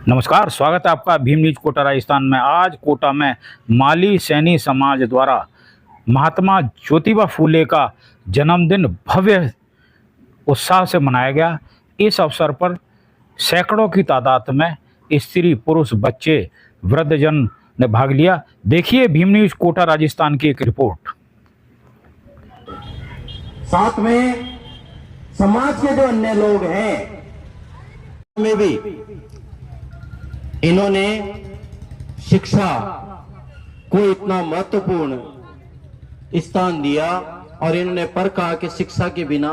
नमस्कार, स्वागत है आपका भीम न्यूज कोटा राजस्थान में। आज कोटा में माली सैनी समाज द्वारा महात्मा ज्योतिबा फूले का जन्मदिन भव्य उत्साह से मनाया गया। इस अवसर पर सैकड़ों की तादाद में स्त्री, पुरुष, बच्चे, वृद्धजन ने भाग लिया। देखिए भीम न्यूज कोटा राजस्थान की एक रिपोर्ट। साथ में समाज के जो अन्य लोग हैं में भी इन्होंने शिक्षा को इतना महत्वपूर्ण स्थान दिया और इन्होंने पर कहा कि शिक्षा के बिना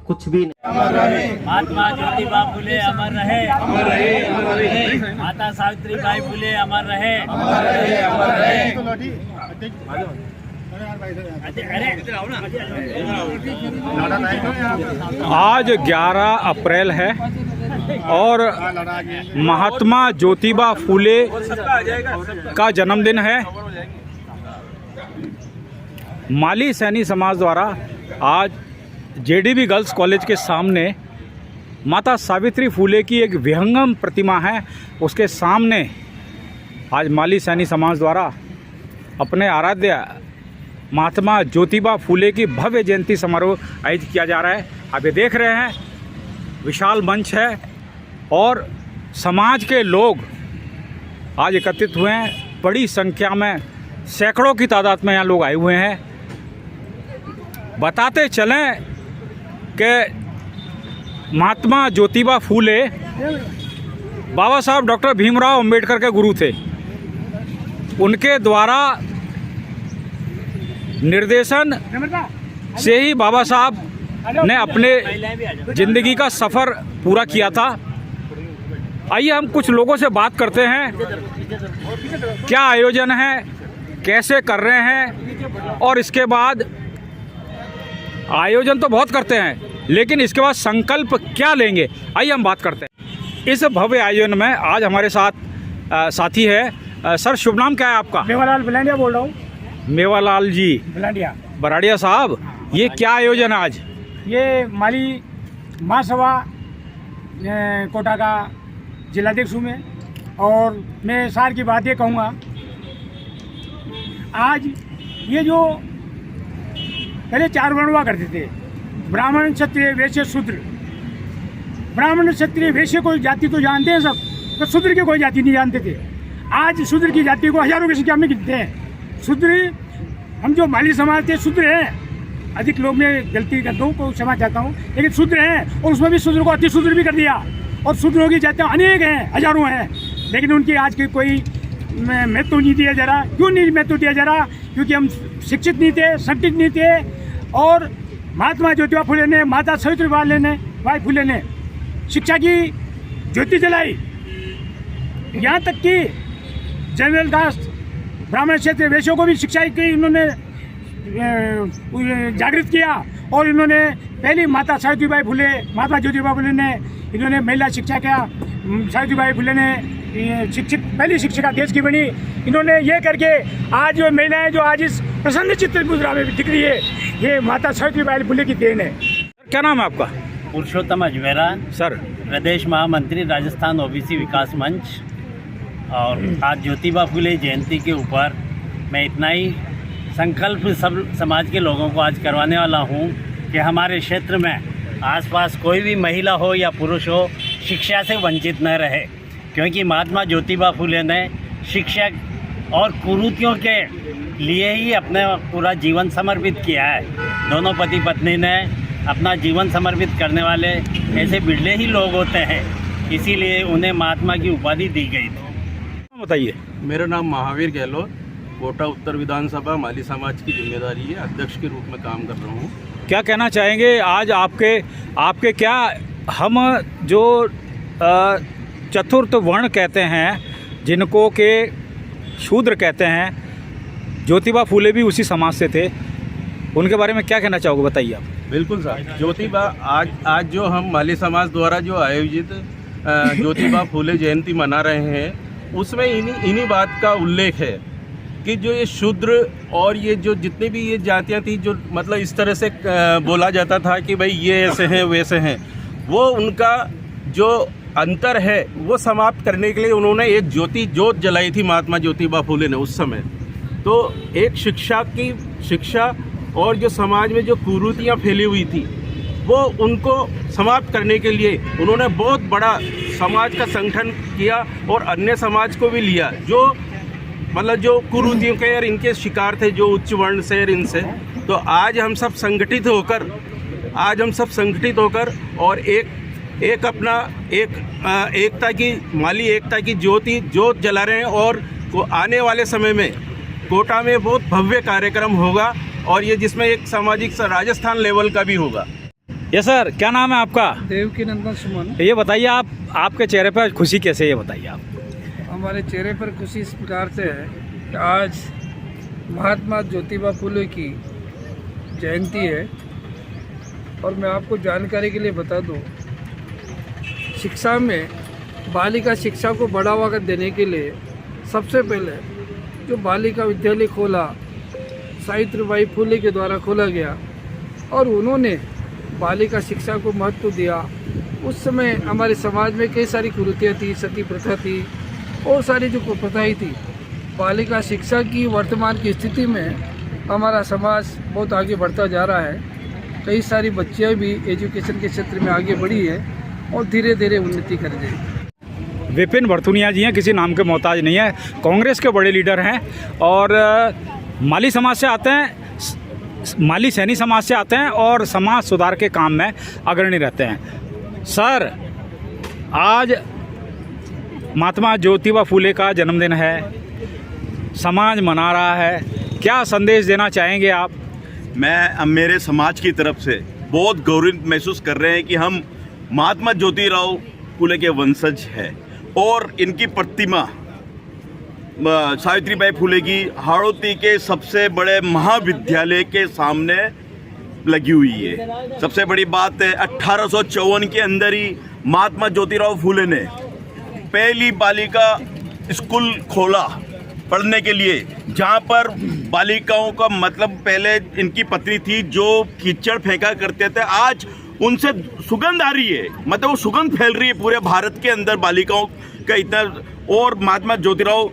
कुछ भी नहीं। महात्मा ज्योतिबा फूले अमर रहे, अमर रहे, अमर रहे। माता सावित्रीबाई फूले अमर रहे, अमर रहे, अमर रहे। आज 11 अप्रैल है और महात्मा ज्योतिबा फूले का जन्मदिन है। माली सैनी समाज द्वारा आज जेडीबी गर्ल्स कॉलेज के सामने माता सावित्री फूले की एक विहंगम प्रतिमा है, उसके सामने आज माली सैनी समाज द्वारा अपने आराध्य महात्मा ज्योतिबा फूले की भव्य जयंती समारोह आयोजित किया जा रहा है। आप ये देख रहे हैं, विशाल मंच है और समाज के लोग आज एकत्रित हुए हैं। बड़ी संख्या में, सैकड़ों की तादाद में यहाँ लोग आए हुए हैं। बताते चलें कि महात्मा ज्योतिबा फूले बाबा साहब डॉक्टर भीमराव अंबेडकर के गुरु थे। उनके द्वारा निर्देशन से ही बाबा साहब ने अपने जिंदगी का सफ़र पूरा किया था। आइए हम कुछ लोगों से बात करते हैं, क्या आयोजन है, कैसे कर रहे हैं, और इसके बाद आयोजन तो बहुत करते हैं लेकिन इसके बाद संकल्प क्या लेंगे, आइए हम बात करते हैं। इस भव्य आयोजन में आज हमारे साथ साथी है। सर, शुभ नाम क्या है आपका? मेवालाल बलाडिया बोल रहा हूँ। मेवालाल जी बराड़िया साहब, ये क्या आयोजन है आज? ये माली महासभा कोटा का जिलाध्यक्ष हूँ मैं, और मैं सार की बात ये कहूँगा, आज ये जो पहले 4 वर्ण हुआ करते थे, ब्राह्मण, क्षत्रिय, वैश्य, शूद्र। ब्राह्मण, क्षत्रिय, वैश्य कोई जाति तो जानते हैं सब, तो शूद्र की कोई जाति नहीं जानते थे। आज शूद्र की जाति को हजारों की संख्या में गिनते हैं। शूद्र, हम जो माली समाज थे शूद्र हैं, अधिक लोग मैं गलती करता हूँ को क्षमा चाहता हूँ, लेकिन शूद्र हैं, और उसमें भी शूद्र को अति शूद्र भी कर दिया। और शूद्रों की जातियाँ अनेक हैं, हजारों हैं, लेकिन उनकी आज की कोई महत्व नहीं दिया जा रहा। क्यों नहीं महत्व दिया जा रहा? क्योंकि हम शिक्षित नहीं थे, संगठित नहीं थे। और महात्मा ज्योतिबा फूले ने, माता सावित्रीबाई फूले ने शिक्षा की ज्योति जलाई। यहाँ तक कि जनरल कास्ट, ब्राह्मण क्षेत्र, वैश्यों को भी शिक्षा की इन्होंने जागृत किया। और इन्होंने पहली माता सावित्रीबाई फूले, महात्मा ज्योतिबा फूले ने इन्होंने महिला शिक्षा किया। सावित्रीबाई फूले ने पहली शिक्षिका देश की बनी। इन्होंने ये करके आज जो महिलाएं जो आज इस प्रसन्न चित्र मुद्रा में दिख रही है, ये माता सावित्रीबाई फूले की देन है। क्या नाम है आपका? पुरुषोत्तम अजमेरा सर, प्रदेश महामंत्री राजस्थान ओबीसी विकास मंच। और आज ज्योतिबा फूले जयंती के ऊपर मैं इतना ही संकल्प सब समाज के लोगों को आज करवाने वाला हूँ कि हमारे क्षेत्र में आसपास कोई भी महिला हो या पुरुष हो, शिक्षा से वंचित न रहे। क्योंकि महात्मा ज्योतिबा फूले ने शिक्षा और कुरीतियों के लिए ही अपना पूरा जीवन समर्पित किया है। दोनों पति पत्नी ने अपना जीवन समर्पित करने वाले ऐसे बिरले ही लोग होते हैं, इसीलिए उन्हें महात्मा की उपाधि दी गई थी। बताइए। मेरा नाम महावीर गहलोत, कोटा उत्तर विधानसभा माली समाज की जिम्मेदारी है, अध्यक्ष के रूप में काम कर रहा हूँ। क्या कहना चाहेंगे आज आपके क्या, हम जो चतुर्थ वर्ण कहते हैं, जिनको के शूद्र कहते हैं, ज्योतिबा फूले भी उसी समाज से थे, उनके बारे में क्या कहना चाहोगे, बताइए आप। बिल्कुल सर, ज्योतिबा आज जो हम माली समाज द्वारा जो आयोजित ज्योतिबा फूले जयंती मना रहे हैं, उसमें इन्हीं बात का उल्लेख है कि जो ये शूद्र और ये जो जितनी भी ये जातियाँ थी, जो मतलब इस तरह से बोला जाता था कि भाई ये ऐसे हैं वैसे हैं, वो उनका जो अंतर है वो समाप्त करने के लिए उन्होंने एक जोत जलाई थी महात्मा ज्योतिबा फूले ने उस समय। तो एक शिक्षा और जो समाज में जो कुरीतियाँ फैली हुई थी वो उनको समाप्त करने के लिए उन्होंने बहुत बड़ा समाज का संगठन किया और अन्य समाज को भी लिया, जो मतलब जो कुरीतियों के और इनके शिकार थे, जो उच्च वर्ण से और इनसे। तो आज हम सब संगठित होकर और एक अपना एकता की माली एकता की जोत जला रहे हैं। और आने वाले समय में कोटा में बहुत भव्य कार्यक्रम होगा और ये जिसमें एक सामाजिक राजस्थान लेवल का भी होगा। ये सर, क्या नाम है आपका? देवकी नंदन सुमन। ये बताइए, आपके चेहरे पर खुशी कैसे है, ये बताइए आप। हमारे चेहरे पर खुशी इस प्रकार से है कि आज महात्मा ज्योतिबा फूले की जयंती है। और मैं आपको जानकारी के लिए बता दूं, शिक्षा में बालिका शिक्षा को बढ़ावा देने के लिए सबसे पहले जो बालिका विद्यालय खोला सावित्रीबाई फूले के द्वारा खोला गया और उन्होंने बालिका शिक्षा को महत्व दिया। उस समय हमारे समाज में कई सारी कुरीतियाँ थी, सती प्रथा थी और सारी जो कुप्रथाएं थी। बालिका शिक्षा की वर्तमान की स्थिति में हमारा समाज बहुत आगे बढ़ता जा रहा है। कई सारी बच्चियाँ भी एजुकेशन के क्षेत्र में आगे बढ़ी है और धीरे धीरे उन्नति कर जाएगी। विपिन भरतुनिया जी हैं, किसी नाम के मोहताज नहीं है, कांग्रेस के बड़े लीडर हैं और माली समाज से आते हैं, माली सैनी समाज से आते हैं और समाज सुधार के काम में अग्रणी रहते हैं। सर, आज महात्मा ज्योतिबा फूले का जन्मदिन है, समाज मना रहा है, क्या संदेश देना चाहेंगे आप? मैं मेरे समाज की तरफ से बहुत गौरव महसूस कर रहे हैं कि हम महात्मा ज्योतिराव फूले के वंशज हैं और इनकी प्रतिमा सावित्रीबाई फूले की हाड़ौती के सबसे बड़े महाविद्यालय के सामने लगी हुई है। सबसे बड़ी बात है 1854 के अंदर ही महात्मा ज्योतिराव फूले ने पहली बालिका स्कूल खोला पढ़ने के लिए, जहाँ पर बालिकाओं का मतलब पहले इनकी पत्नी थी जो कीचड़ फेंका करते थे, आज उनसे सुगंध आ रही है, मतलब वो सुगंध फैल रही है पूरे भारत के अंदर बालिकाओं का इतना। और महात्मा ज्योतिराव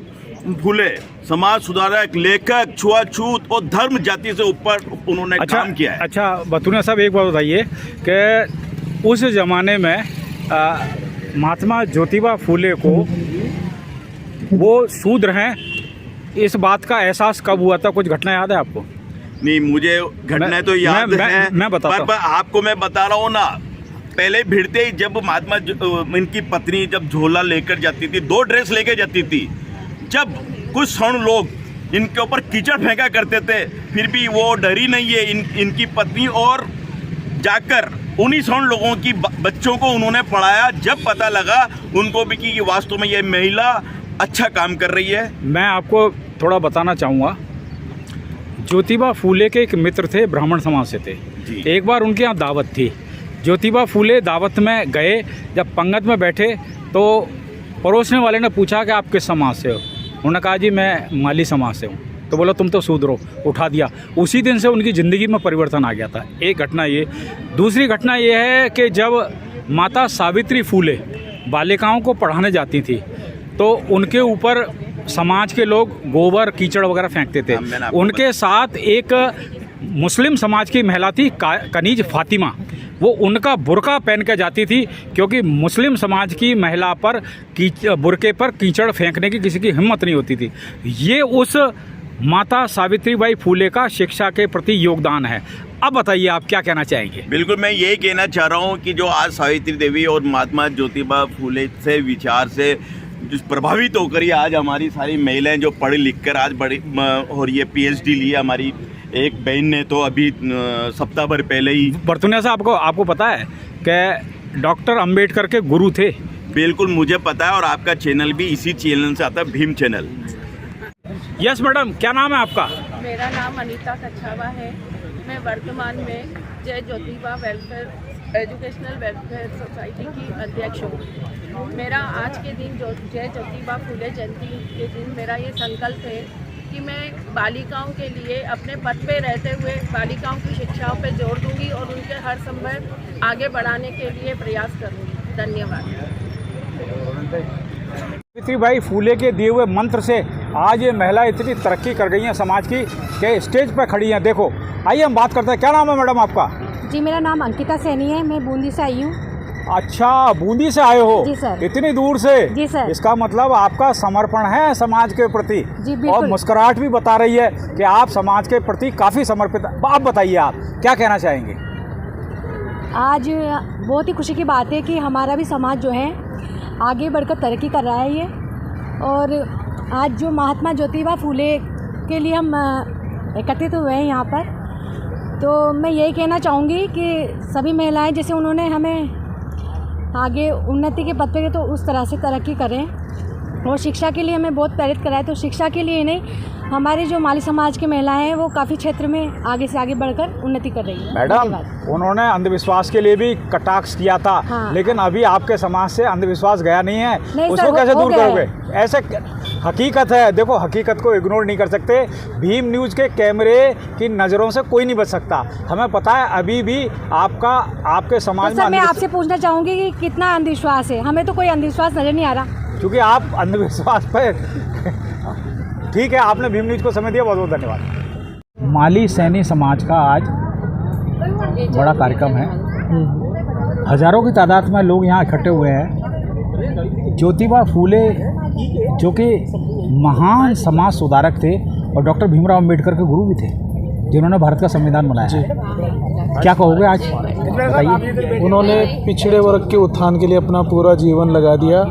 फूले समाज सुधारक, लेखक, छुआछूत और धर्म जाति से ऊपर उन्होंने काम किया है। अच्छा भरतुनिया साहब, एक बात बताइए कि उस ज़माने में महात्मा ज्योतिबा फूले को वो शूद्र हैं, इस बात का एहसास कब हुआ था? कुछ घटना याद है आपको? नहीं, मुझे घटनाएं तो याद है, मैं बताता हूं। पर आपको मैं बता रहा हूँ ना, पहले भिड़ते ही जब महात्मा इनकी पत्नी जब झोला लेकर जाती थी, 2 ड्रेस लेकर जाती थी, जब कुछ सण लोग इनके ऊपर कीचड़ फेंका करते थे, फिर भी वो डरी नहीं है इनकी पत्नी, और जाकर उन्हीं सण लोगों की बच्चों को उन्होंने पढ़ाया। जब पता लगा उनको भी कि वास्तव में ये महिला अच्छा काम कर रही है। मैं आपको थोड़ा बताना चाहूँगा, ज्योतिबा फूले के एक मित्र थे, ब्राह्मण समाज से थे। एक बार उनके यहाँ दावत थी, ज्योतिबा फूले दावत में गए, जब पंगत में बैठे तो परोसने वाले ने पूछा कि आप किस समाज से हो? उन्होंने कहा जी मैं माली समाज से हूँ। तो बोला तुम तो शूद्र हो, उठा दिया। उसी दिन से उनकी ज़िंदगी में परिवर्तन आ गया था। एक घटना ये। दूसरी घटना ये है कि जब माता सावित्री फूले बालिकाओं को पढ़ाने जाती थी तो उनके ऊपर समाज के लोग गोबर कीचड़ वगैरह फेंकते थे। उनके साथ एक मुस्लिम समाज की महिला थी कनीज फातिमा, वो उनका बुरका पहन के जाती थी, क्योंकि मुस्लिम समाज की महिला पर बुरके पर कीचड़ फेंकने की किसी की हिम्मत नहीं होती थी। ये उस माता सावित्रीबाई फूले का शिक्षा के प्रति योगदान है। अब बताइए आप क्या कहना चाहेंगे? बिल्कुल, मैं यही कहना चाह रहा हूँ कि जो आज सावित्री देवी और महात्मा ज्योतिबा फूले से विचार से प्रभावित होकर ही आज हमारी सारी महिलाएं जो पढ़ लिख कर आज बड़ी और ये PhD लिए। हमारी एक बहन ने तो अभी सप्ताह भर पहले ही। भरतुनिया साहब, आपको पता है कि डॉक्टर अंबेडकर के गुरु थे? बिल्कुल मुझे पता है, और आपका चैनल भी इसी चैनल से आता है, भीम चैनल। यस मैडम, क्या नाम है आपका? मेरा नाम अनीता कच्छावा है। मैं वर्तमान में जय Jyotiba welfare educational welfare society की अध्यक्ष हूँ। मेरा आज के दिन जय ज्योतिबा फूले जयंती के दिन मेरा ये संकल्प है कि मैं बालिकाओं के लिए अपने पद पे रहते हुए बालिकाओं की शिक्षाओं पे जोर दूंगी और उनके हर संभव आगे बढ़ाने के लिए प्रयास करूंगी। धन्यवाद। सावित्री भाई फूले के दिए हुए मंत्र से आज ये महिला इतनी तरक्की कर गई हैं समाज की कि स्टेज पर खड़ी हैं। देखो, आइए हम बात करते हैं। क्या नाम है मैडम आपका? जी, मेरा नाम अंकिता सैनी है, मैं बूंदी से आई हूँ। अच्छा, बूंदी से आए हो? जी सर। इतनी दूर से? जी सर। इसका मतलब आपका समर्पण है समाज के प्रति। जी बिल्कुल। और मुस्कुराहट भी बता रही है कि आप समाज के प्रति काफ़ी समर्पित। आप बताइए, आप क्या कहना चाहेंगे? आज बहुत ही खुशी की बात है कि हमारा भी समाज जो है आगे बढ़कर तरक्की कर रहा है ये। और आज जो महात्मा ज्योतिबा फूले के लिए हम एकत्रित हुए हैं यहाँ पर, तो मैं यही कहना चाहूँगी कि सभी महिलाएं जैसे उन्होंने हमें आगे उन्नति के पथ पे तो उस तरह से तरक्की करें। और शिक्षा के लिए हमें बहुत प्रेरित कराए, तो शिक्षा के लिए नहीं, हमारे जो माली समाज की महिलाएं हैं वो काफ़ी क्षेत्र में आगे से आगे बढ़कर उन्नति कर रही है। मैडम, उन्होंने अंधविश्वास के लिए भी कटाक्ष किया था। हाँ। लेकिन अभी आपके समाज से अंधविश्वास गया नहीं है। नहीं उसको सर, कैसे हो दूर गया करोगे? ऐसे हकीकत है। देखो, हकीकत को इग्नोर नहीं कर सकते। भीम न्यूज़ के कैमरे की नज़रों से कोई नहीं बच सकता। हमें पता है अभी भी आपके समाज तो में सर, मैं आपसे पूछना चाहूँगी कि कितना अंधविश्वास है? हमें तो कोई अंधविश्वास नज़र नहीं आ रहा। क्योंकि आप अंधविश्वास पर ठीक है, आपने भीम न्यूज़ को समय दिया, बहुत बहुत धन्यवाद। माली सैनी समाज का आज बड़ा कार्यक्रम है। हजारों की तादाद में लोग यहाँ इकट्ठे हुए हैं। ज्योतिबा फूले जो कि महान समाज सुधारक थे और डॉक्टर भीमराव अंबेडकर के गुरु भी थे, जिन्होंने भारत का संविधान बनाया है। क्या कहोगे आज, बताइए? उन्होंने पिछड़े वर्ग के उत्थान के लिए अपना पूरा जीवन लगा दिया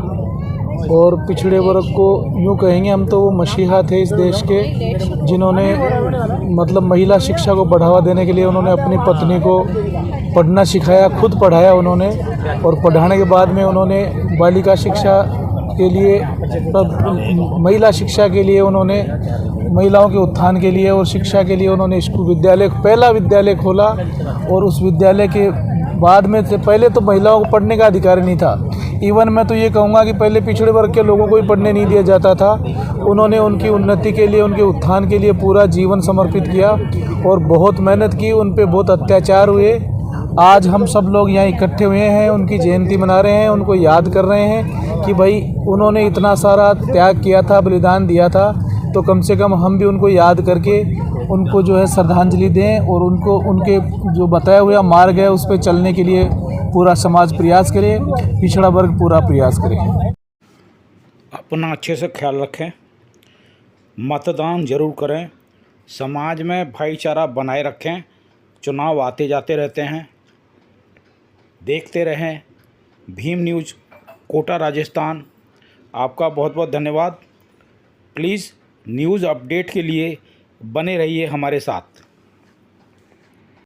और पिछड़े वर्ग को यूँ कहेंगे हम तो वो मसीहा थे इस देश के, जिन्होंने मतलब महिला शिक्षा को बढ़ावा देने के लिए उन्होंने अपनी पत्नी को पढ़ना सिखाया, खुद पढ़ाया उन्होंने। और पढ़ाने के बाद में उन्होंने बालिका शिक्षा के लिए, महिला शिक्षा के लिए उन्होंने, महिलाओं के उत्थान के लिए और शिक्षा के लिए उन्होंने स्कूल विद्यालय, पहला विद्यालय खोला। और उस विद्यालय के बाद में से पहले तो महिलाओं को पढ़ने का अधिकार नहीं था। इवन मैं तो ये कहूँगा कि पहले पिछड़े वर्ग के लोगों को ही पढ़ने नहीं दिया जाता था। उन्होंने उनकी उन्नति के लिए, उनके उत्थान के लिए पूरा जीवन समर्पित किया और बहुत मेहनत की। उन पे बहुत अत्याचार हुए। आज हम सब लोग यहाँ इकट्ठे हुए हैं, उनकी जयंती मना रहे हैं, उनको याद कर रहे हैं कि भाई उन्होंने इतना सारा त्याग किया था, बलिदान दिया था, तो कम से कम हम भी उनको याद करके उनको जो है श्रद्धांजलि दें और उनको उनके जो बताया हुआ मार्ग है उस पर चलने के लिए पूरा समाज प्रयास करे, पिछड़ा वर्ग पूरा प्रयास करे। अपना अच्छे से ख्याल रखें, मतदान जरूर करें, समाज में भाईचारा बनाए रखें। चुनाव आते जाते रहते हैं, देखते रहें। भीम न्यूज़ कोटा राजस्थान, आपका बहुत बहुत धन्यवाद। प्लीज़ न्यूज़ अपडेट के लिए बने रहिए हमारे साथ।